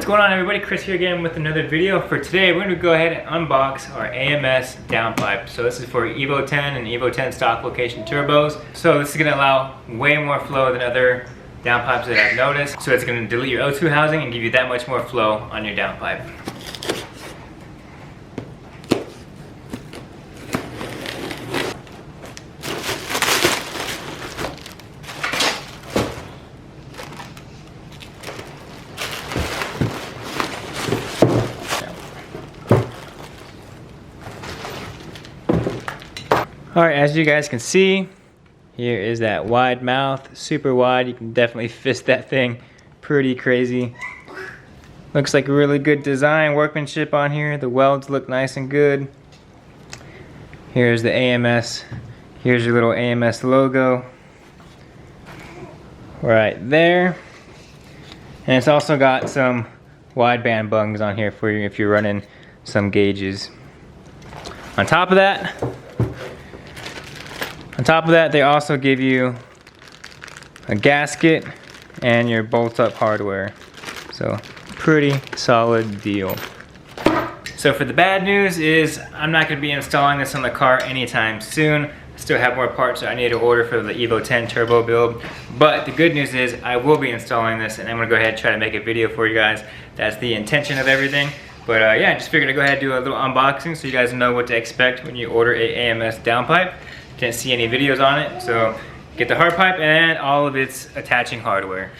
going on, everybody? Chris here again with another video. For today, we're going to go ahead and unbox our AMS downpipe. So this is for EVO 10 and EVO 10 stock location turbos. So this is going to allow way more flow than other downpipes that I've noticed. So it's going to delete your O2 housing and give you that much more flow on your downpipe. Alright, as you guys can see, here is that Widemouth, super wide. You can definitely fist that thing pretty crazy. Looks like a really good design, workmanship on here. The welds look nice and good. Here's the AMS. Here's your little AMS logo right there. And it's also got some wideband bungs on here for you if you're running some gauges. On top of that, they also give you a gasket and your bolt-up hardware. So, pretty solid deal. So for the bad news is I'm not going to be installing this on the car anytime soon. I still have more parts that I need to order for the EVO 10 turbo build. But the good news is I will be installing this, and I'm going to go ahead and try to make a video for you guys. That's the intention of everything. But yeah, I just figured I'd go ahead and do a little unboxing so you guys know what to expect when you order a AMS downpipe. Didn't see any videos on it, so get the hard pipe and all of its attaching hardware.